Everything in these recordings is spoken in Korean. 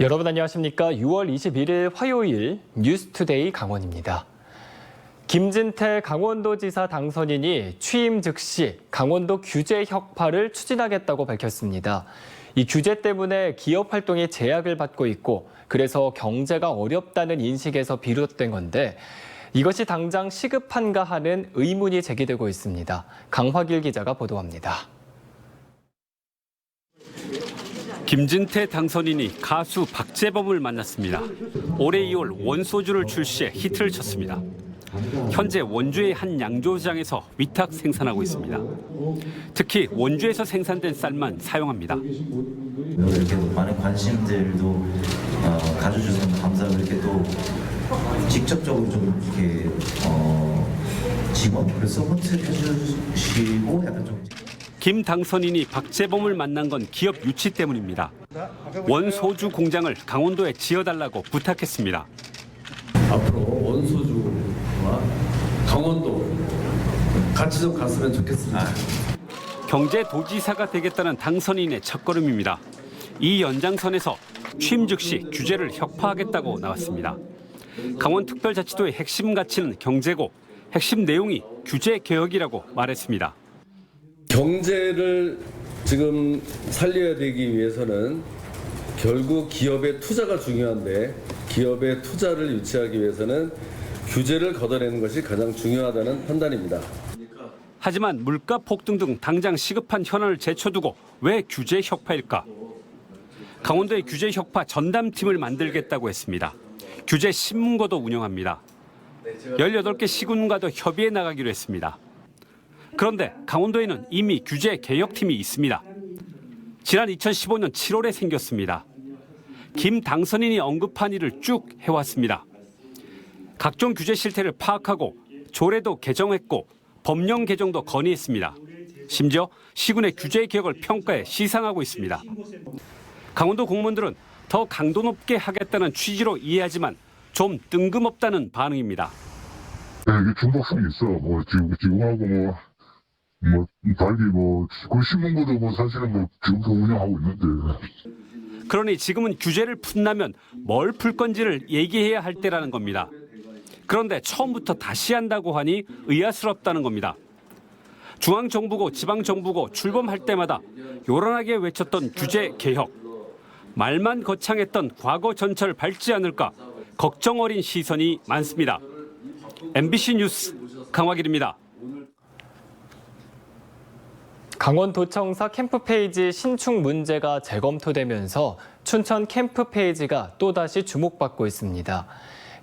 여러분 안녕하십니까? 6월 21일 화요일 뉴스투데이 강원입니다. 김진태 강원도지사 당선인이 취임 즉시 강원도 규제 혁파를 추진하겠다고 밝혔습니다. 이 규제 때문에 기업 활동에 제약을 받고 있고 그래서 경제가 어렵다는 인식에서 비롯된 건데 이것이 당장 시급한가 하는 의문이 제기되고 있습니다. 강화길 기자가 보도합니다. 김진태 당선인이 가수 박재범을 만났습니다. 올해 2월 원소주를 출시해 히트를 쳤습니다. 현재 원주의 한 양조장에서 위탁 생산하고 있습니다. 특히 원주에서 생산된 쌀만 사용합니다. 이렇게 많은 관심들도 가져주셔서 감사하고 이렇게 또 직접적으로 좀 이렇게 직원을 서포트해 주시고 약간 좀. 김 당선인이 박재범을 만난 건 기업 유치 때문입니다. 원소주 공장을 강원도에 지어달라고 부탁했습니다. 앞으로 원소주와 강원도 같이 좀 갔으면 좋겠습니다. 경제도지사가 되겠다는 당선인의 첫걸음입니다. 이 연장선에서 취임 즉시 규제를 혁파하겠다고 나왔습니다. 강원특별자치도의 핵심 가치는 경제고 핵심 내용이 규제 개혁이라고 말했습니다. 경제를 지금 살려야 되기 위해서는 결국 기업의 투자가 중요한데 기업의 투자를 유치하기 위해서는 규제를 걷어내는 것이 가장 중요하다는 판단입니다. 하지만 물가 폭등 등 당장 시급한 현안을 제쳐두고 왜 규제 혁파일까? 강원도의 규제 혁파 전담팀을 만들겠다고 했습니다. 규제 신문고도 운영합니다. 18개 시군과도 협의해 나가기로 했습니다. 그런데 강원도에는 이미 규제 개혁팀이 있습니다. 지난 2015년 7월에 생겼습니다. 김 당선인이 언급한 일을 쭉 해왔습니다. 각종 규제 실태를 파악하고 조례도 개정했고 법령 개정도 건의했습니다. 심지어 시군의 규제 개혁을 평가해 시상하고 있습니다. 강원도 공무원들은 더 강도 높게 하겠다는 취지로 이해하지만 좀 뜬금없다는 반응입니다. 이게 중독성이 있어. 지금하고 달리 그 신문고도 사실은 지금도 운영하고 있는데. 그러니 지금은 규제를 푼다면 뭘 풀 건지를 얘기해야 할 때라는 겁니다. 그런데 처음부터 다시 한다고 하니 의아스럽다는 겁니다. 중앙정부고 지방정부고 출범할 때마다 요란하게 외쳤던 규제 개혁. 말만 거창했던 과거 전철을 밟지 않을까 걱정 어린 시선이 많습니다. MBC 뉴스 강화길입니다. 강원도청사 캠프페이지 신축 문제가 재검토되면서 춘천 캠프페이지가 또다시 주목받고 있습니다.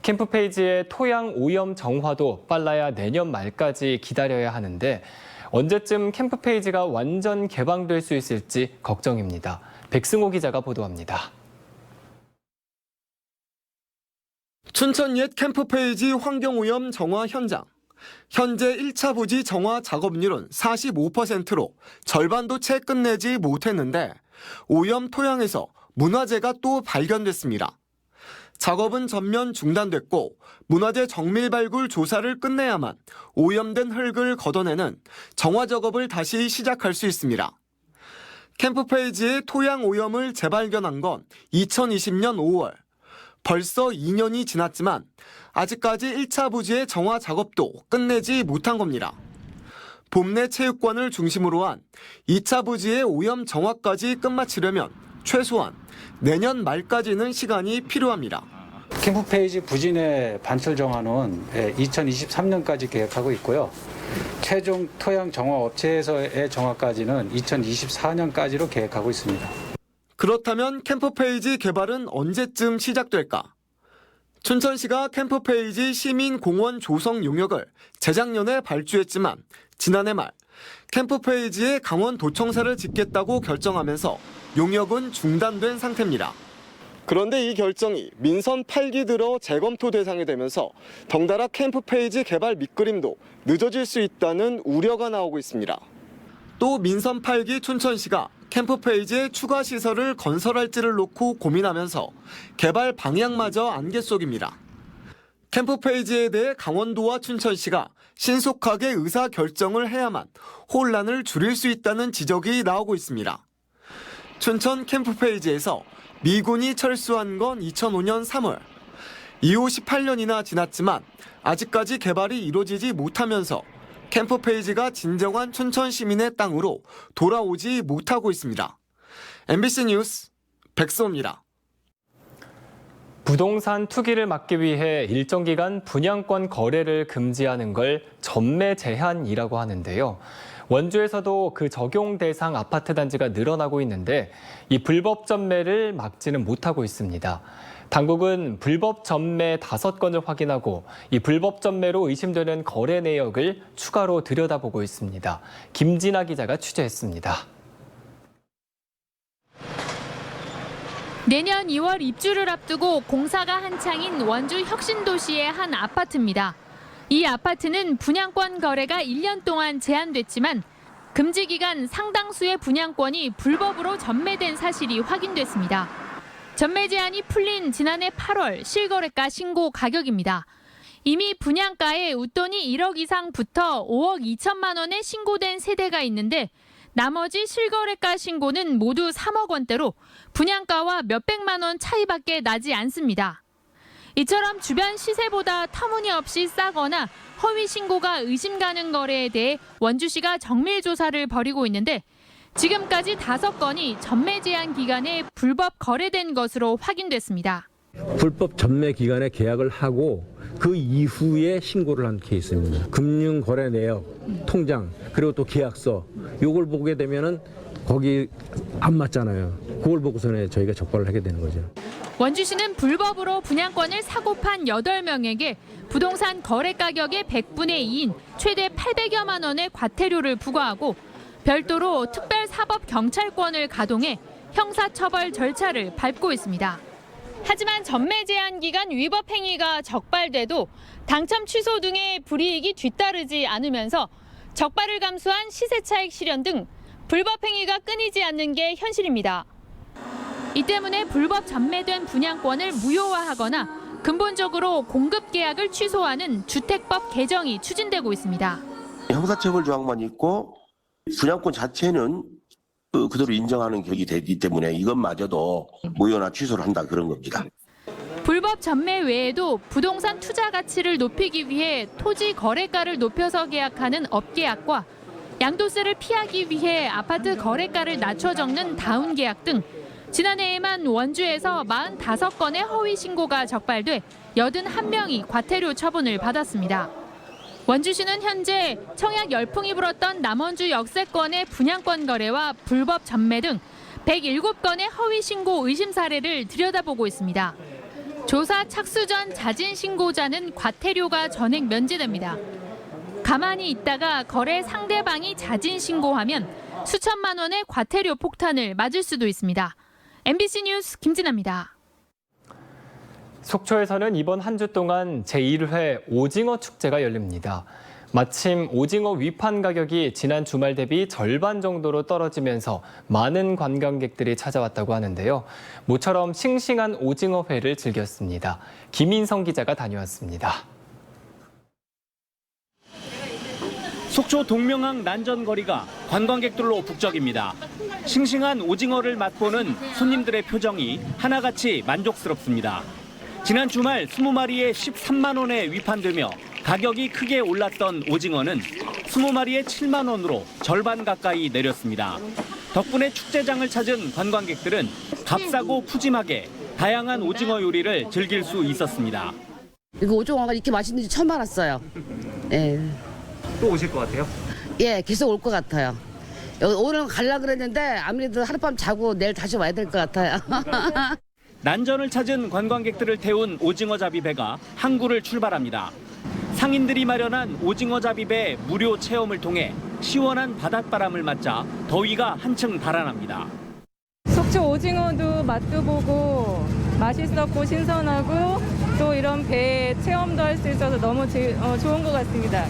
캠프페이지의 토양 오염 정화도 빨라야 내년 말까지 기다려야 하는데 언제쯤 캠프페이지가 완전 개방될 수 있을지 걱정입니다. 백승호 기자가 보도합니다. 춘천 옛 캠프페이지 환경오염 정화 현장. 현재 1차 부지 정화 작업률은 45%로 절반도 채 끝내지 못했는데 오염 토양에서 문화재가 또 발견됐습니다. 작업은 전면 중단됐고 문화재 정밀 발굴 조사를 끝내야만 오염된 흙을 걷어내는 정화 작업을 다시 시작할 수 있습니다. 캠프페이지의 토양 오염을 재발견한 건 2020년 5월. 벌써 2년이 지났지만 아직까지 1차 부지의 정화 작업도 끝내지 못한 겁니다. 봄내 체육관을 중심으로 한 2차 부지의 오염 정화까지 끝마치려면 최소한 내년 말까지는 시간이 필요합니다. 캠프페이지 부지 내 반출 정화는 2023년까지 계획하고 있고요. 최종 토양 정화 업체에서의 정화까지는 2024년까지로 계획하고 있습니다. 그렇다면 캠프페이지 개발은 언제쯤 시작될까? 춘천시가 캠프페이지 시민공원 조성 용역을 재작년에 발주했지만 지난해 말 캠프페이지에 강원도청사를 짓겠다고 결정하면서 용역은 중단된 상태입니다. 그런데 이 결정이 민선 8기 들어 재검토 대상이 되면서 덩달아 캠프페이지 개발 밑그림도 늦어질 수 있다는 우려가 나오고 있습니다. 또 민선 8기 춘천시가 캠프페이지에 추가 시설을 건설할지를 놓고 고민하면서 개발 방향마저 안개 속입니다. 캠프페이지에 대해 강원도와 춘천시가 신속하게 의사 결정을 해야만 혼란을 줄일 수 있다는 지적이 나오고 있습니다. 춘천 캠프페이지에서 미군이 철수한 건 2005년 3월. 이후 18년이나 지났지만 아직까지 개발이 이루어지지 못하면서 캠프페이지가 진정한 춘천 시민의 땅으로 돌아오지 못하고 있습니다. MBC 뉴스 백소입니다. 부동산 투기를 막기 위해 일정 기간 분양권 거래를 금지하는 걸 전매 제한이라고 하는데요. 원주에서도 그 적용 대상 아파트 단지가 늘어나고 있는데 이 불법 전매를 막지는 못하고 있습니다. 당국은 불법 전매 5건을 확인하고 이 불법 전매로 의심되는 거래 내역을 추가로 들여다보고 있습니다. 김진아 기자가 취재했습니다. 내년 2월 입주를 앞두고 공사가 한창인 원주 혁신도시의 한 아파트입니다. 이 아파트는 분양권 거래가 1년 동안 제한됐지만 금지 기간 상당수의 분양권이 불법으로 전매된 사실이 확인됐습니다. 전매 제한이 풀린 지난해 8월 실거래가 신고 가격입니다. 이미 분양가에 웃돈이 1억 이상부터 5억 2천만 원에 신고된 세대가 있는데 나머지 실거래가 신고는 모두 3억 원대로 분양가와 몇백만 원 차이밖에 나지 않습니다. 이처럼 주변 시세보다 터무니없이 싸거나 허위 신고가 의심 가는 거래에 대해 원주시가 정밀 조사를 벌이고 있는데 지금까지 5건이 전매 제한 기간에 불법 거래된 것으로 확인됐습니다. 불법 전매 기간에 계약을 하고 그 이후에 신고를 한 케이스입니다. 금융 거래 내역, 통장, 그리고 또 계약서 요걸 보게 되면은 거기 안 맞잖아요. 그걸 보고서는 저희가 적발을 하게 되는 거죠. 원주시는 불법으로 분양권을 사고 판 8명에게 부동산 거래 가격의 100분의 2인 최대 800여만 원의 과태료를 부과하고 별도로 특별사법경찰권을 가동해 형사처벌 절차를 밟고 있습니다. 하지만 전매 제한 기간 위법 행위가 적발돼도 당첨 취소 등의 불이익이 뒤따르지 않으면서 적발을 감수한 시세 차익 실현 등 불법 행위가 끊이지 않는 게 현실입니다. 이 때문에 불법 전매된 분양권을 무효화하거나 근본적으로 공급 계약을 취소하는 주택법 개정이 추진되고 있습니다. 형사처벌 조항만 있고 분양권 자체는 그대로 인정하는 격이 되기 때문에 이것마저도 무효나 취소를 한다 그런 겁니다. 불법 전매 외에도 부동산 투자 가치를 높이기 위해 토지 거래가를 높여서 계약하는 업계약과 양도세를 피하기 위해 아파트 거래가를 낮춰 적는 다운 계약 등 지난해에만 원주에서 45건의 허위 신고가 적발돼 81명이 과태료 처분을 받았습니다. 원주시는 현재 청약 열풍이 불었던 남원주 역세권의 분양권 거래와 불법 전매 등 107건의 허위 신고 의심 사례를 들여다보고 있습니다. 조사 착수 전 자진 신고자는 과태료가 전액 면제됩니다. 가만히 있다가 거래 상대방이 자진 신고하면 수천만 원의 과태료 폭탄을 맞을 수도 있습니다. MBC 뉴스 김진아입니다. 속초에서는 이번 한 주 동안 제1회 오징어 축제가 열립니다. 마침 오징어 위판 가격이 지난 주말 대비 절반 정도로 떨어지면서 많은 관광객들이 찾아왔다고 하는데요. 모처럼 싱싱한 오징어회를 즐겼습니다. 김인성 기자가 다녀왔습니다. 속초 동명항 난전거리가 관광객들로 북적입니다. 싱싱한 오징어를 맛보는 손님들의 표정이 하나같이 만족스럽습니다. 지난 주말 20마리에 13만 원에 위판되며 가격이 크게 올랐던 오징어는 20마리에 7만 원으로 절반 가까이 내렸습니다. 덕분에 축제장을 찾은 관광객들은 값싸고 푸짐하게 다양한 오징어 요리를 즐길 수 있었습니다. 이거 오징어가 이렇게 맛있는지 처음 알았어요. 예. 또 오실 것 같아요? 예, 계속 올 것 같아요. 오늘 가려고 그랬는데 아무래도 하룻밤 자고 내일 다시 와야 될 것 같아요. 난전을 찾은 관광객들을 태운 오징어잡이 배가 항구를 출발합니다. 상인들이 마련한 오징어잡이배 무료 체험을 통해 시원한 바닷바람을 맞자 더위가 한층 달아납니다. 속초 오징어도 맛도 보고 맛있었고 신선하고 또 이런 배 체험도 할 수 있어서 너무 좋은 것 같습니다.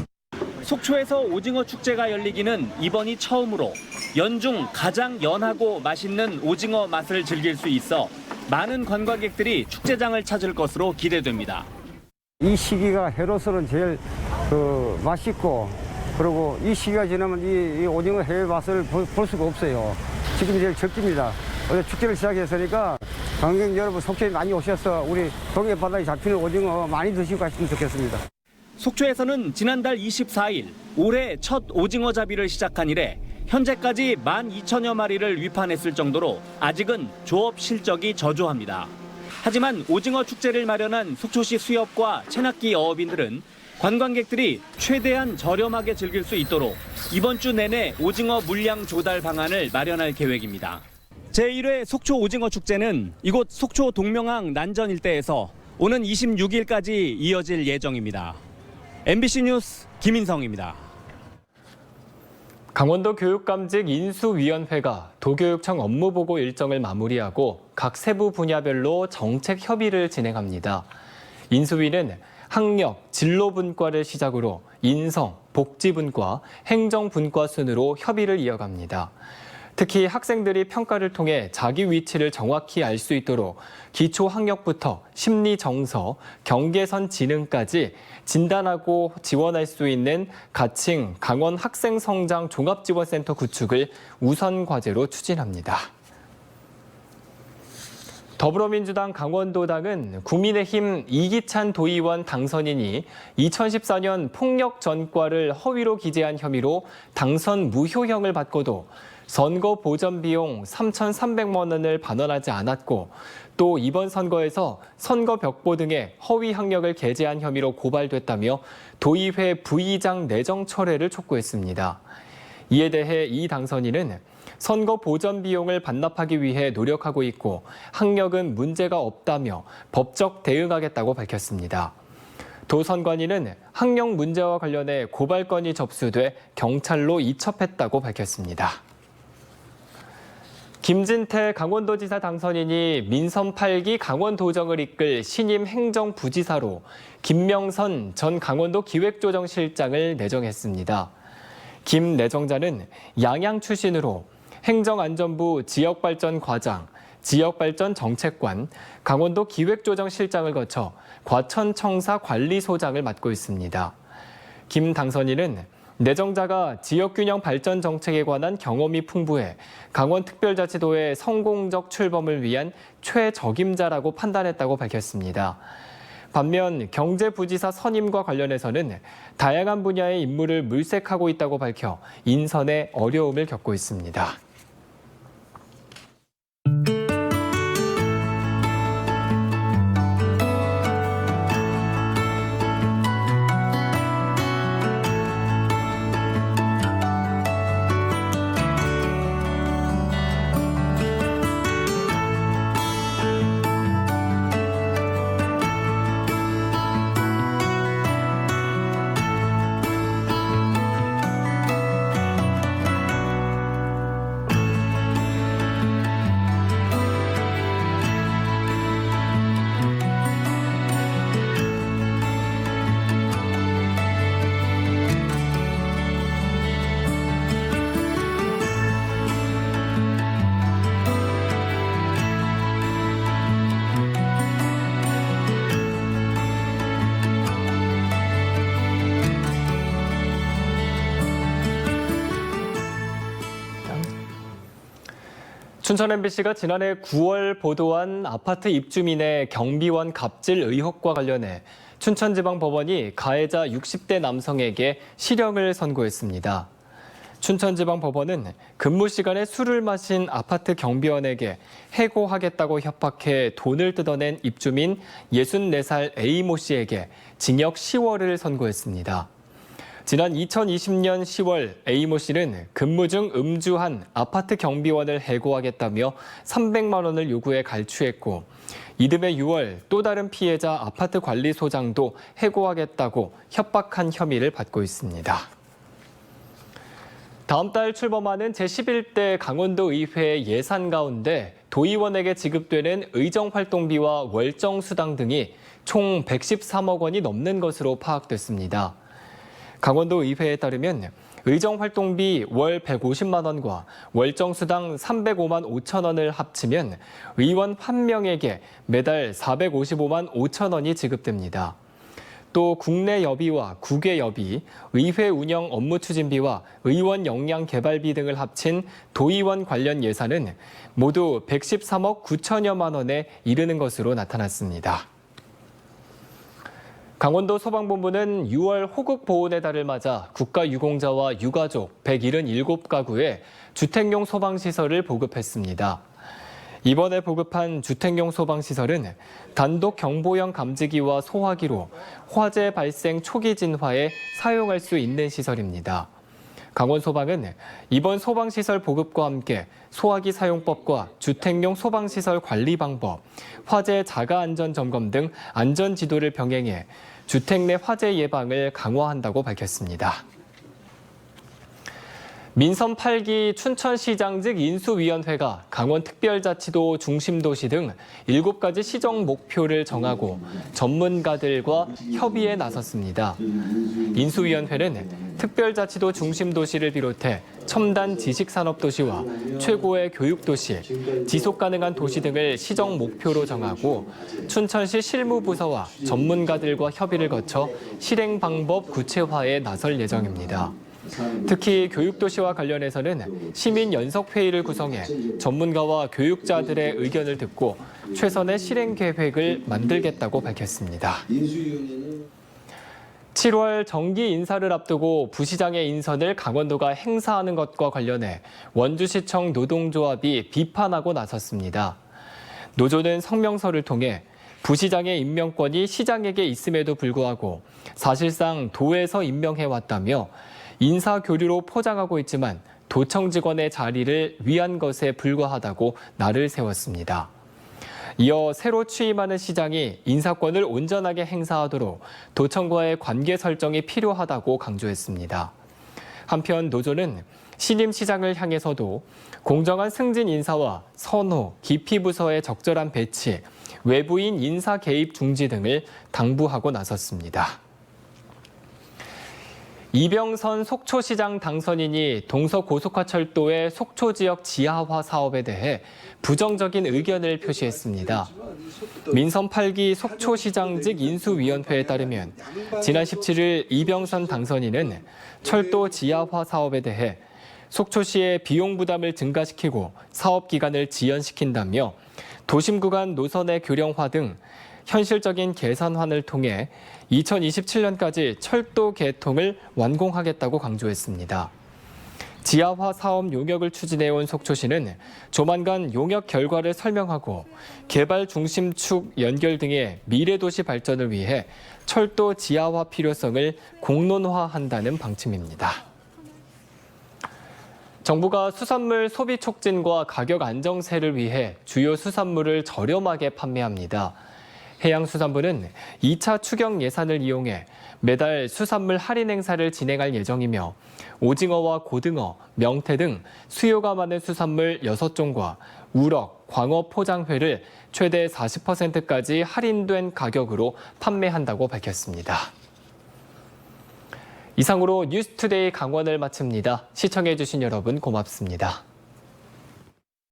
속초에서 오징어 축제가 열리기는 이번이 처음으로 연중 가장 연하고 맛있는 오징어 맛을 즐길 수 있어 많은 관광객들이 축제장을 찾을 것으로 기대됩니다. 이 시기가 해로서는 제일 맛있고 그리고 이 시기가 지나면 이 오징어 회 맛을 볼 수가 없어요. 지금 제일 적깁니다. 어제 축제를 시작했으니까 관광객 여러분 속초에 많이 오셔서 우리 동해 바다에 잡히는 오징어 많이 드시고 가시면 좋겠습니다. 속초에서는 지난달 24일 올해 첫 오징어 잡이를 시작한 이래 현재까지 12,000여 마리를 위판했을 정도로 아직은 조업 실적이 저조합니다. 하지만 오징어 축제를 마련한 속초시 수협과 채낚기 어업인들은 관광객들이 최대한 저렴하게 즐길 수 있도록 이번 주 내내 오징어 물량 조달 방안을 마련할 계획입니다. 제1회 속초 오징어 축제는 이곳 속초 동명항 난전 일대에서 오는 26일까지 이어질 예정입니다. MBC 뉴스 김인성입니다. 강원도 교육감직 인수위원회가 도교육청 업무보고 일정을 마무리하고 각 세부 분야별로 정책 협의를 진행합니다. 인수위는 학력, 진로분과를 시작으로 인성, 복지분과, 행정분과 순으로 협의를 이어갑니다. 특히 학생들이 평가를 통해 자기 위치를 정확히 알 수 있도록 기초학력부터 심리정서, 경계선 지능까지 진단하고 지원할 수 있는 가칭 강원 학생성장 종합지원센터 구축을 우선 과제로 추진합니다. 더불어민주당 강원도당은 국민의힘 이기찬 도의원 당선인이 2014년 폭력 전과를 허위로 기재한 혐의로 당선 무효형을 받고도 선거 보전 비용 3,300만 원을 반환하지 않았고 또 이번 선거에서 선거 벽보 등의 허위 학력을 게재한 혐의로 고발됐다며 도의회 부의장 내정 철회를 촉구했습니다. 이에 대해 이 당선인은 선거 보전 비용을 반납하기 위해 노력하고 있고 학력은 문제가 없다며 법적 대응하겠다고 밝혔습니다. 도 선관위는 학력 문제와 관련해 고발건이 접수돼 경찰로 이첩했다고 밝혔습니다. 김진태 강원도지사 당선인이 민선 8기 강원도정을 이끌 신임 행정부지사로 김명선 전 강원도 기획조정실장을 내정했습니다. 김 내정자는 양양 출신으로 행정안전부 지역발전과장, 지역발전정책관, 강원도 기획조정실장을 거쳐 과천청사 관리소장을 맡고 있습니다. 김 당선인은 내정자가 지역균형 발전 정책에 관한 경험이 풍부해 강원특별자치도의 성공적 출범을 위한 최적임자라고 판단했다고 밝혔습니다. 반면 경제부지사 선임과 관련해서는 다양한 분야의 임무를 물색하고 있다고 밝혀 인선에 어려움을 겪고 있습니다. 춘천 MBC가 지난해 9월 보도한 아파트 입주민의 경비원 갑질 의혹과 관련해 춘천지방법원이 가해자 60대 남성에게 실형을 선고했습니다. 춘천지방법원은 근무 시간에 술을 마신 아파트 경비원에게 해고하겠다고 협박해 돈을 뜯어낸 입주민 64살 A모 씨에게 징역 10월을 선고했습니다. 지난 2020년 10월 A모 씨는 근무 중 음주한 아파트 경비원을 해고하겠다며 300만 원을 요구해 갈취했고 이듬해 6월 또 다른 피해자 아파트 관리소장도 해고하겠다고 협박한 혐의를 받고 있습니다. 다음 달 출범하는 제11대 강원도의회 예산 가운데 도의원에게 지급되는 의정활동비와 월정수당 등이 총 113억 원이 넘는 것으로 파악됐습니다. 강원도의회에 따르면 의정활동비 월 150만 원과 월정수당 305만 5천 원을 합치면 의원 1명에게 매달 455만 5천 원이 지급됩니다. 또 국내 여비와 국외 여비, 의회 운영 업무 추진비와 의원 역량 개발비 등을 합친 도의원 관련 예산은 모두 113억 9천여만 원에 이르는 것으로 나타났습니다. 강원도 소방본부는 6월 호국 보훈의 달을 맞아 국가유공자와 유가족 177가구에 주택용 소방시설을 보급했습니다. 이번에 보급한 주택용 소방시설은 단독 경보형 감지기와 소화기로 화재 발생 초기 진화에 사용할 수 있는 시설입니다. 강원소방은 이번 소방시설 보급과 함께 소화기 사용법과 주택용 소방시설 관리 방법, 화재 자가안전점검 등 안전지도를 병행해 주택 내 화재 예방을 강화한다고 밝혔습니다. 민선 8기 춘천시장직 인수위원회가 강원특별자치도 중심도시 등 7가지 시정 목표를 정하고 전문가들과 협의에 나섰습니다. 인수위원회는 특별자치도 중심도시를 비롯해 첨단 지식산업도시와 최고의 교육도시, 지속가능한 도시 등을 시정 목표로 정하고 춘천시 실무부서와 전문가들과 협의를 거쳐 실행 방법 구체화에 나설 예정입니다. 특히 교육도시와 관련해서는 시민연석회의를 구성해 전문가와 교육자들의 의견을 듣고 최선의 실행 계획을 만들겠다고 밝혔습니다. 7월 정기 인사를 앞두고 부시장의 인선을 강원도가 행사하는 것과 관련해 원주시청 노동조합이 비판하고 나섰습니다. 노조는 성명서를 통해 부시장의 임명권이 시장에게 있음에도 불구하고 사실상 도에서 임명해왔다며 인사 교류로 포장하고 있지만 도청 직원의 자리를 위한 것에 불과하다고 날을 세웠습니다. 이어 새로 취임하는 시장이 인사권을 온전하게 행사하도록 도청과의 관계 설정이 필요하다고 강조했습니다. 한편 노조는 신임 시장을 향해서도 공정한 승진 인사와 선호, 기피 부서의 적절한 배치, 외부인 인사 개입 중지 등을 당부하고 나섰습니다. 이병선 속초시장 당선인이 동서고속화철도의 속초 지역 지하화 사업에 대해 부정적인 의견을 표시했습니다. 민선 8기 속초시장직 인수위원회에 따르면 지난 17일 이병선 당선인은 철도 지하화 사업에 대해 속초시의 비용 부담을 증가시키고 사업 기간을 지연시킨다며 도심 구간 노선의 교량화 등 현실적인 계산환을 통해 2027년까지 철도 개통을 완공하겠다고 강조했습니다. 지하화 사업 용역을 추진해온 속초시는 조만간 용역 결과를 설명하고 개발 중심축 연결 등의 미래도시 발전을 위해 철도 지하화 필요성을 공론화한다는 방침입니다. 정부가 수산물 소비 촉진과 가격 안정세를 위해 주요 수산물을 저렴하게 판매합니다. 해양수산부는 2차 추경 예산을 이용해 매달 수산물 할인 행사를 진행할 예정이며 오징어와 고등어, 명태 등 수요가 많은 수산물 6종과 우럭, 광어 포장회를 최대 40%까지 할인된 가격으로 판매한다고 밝혔습니다. 이상으로 뉴스투데이 강원을 마칩니다. 시청해주신 여러분 고맙습니다.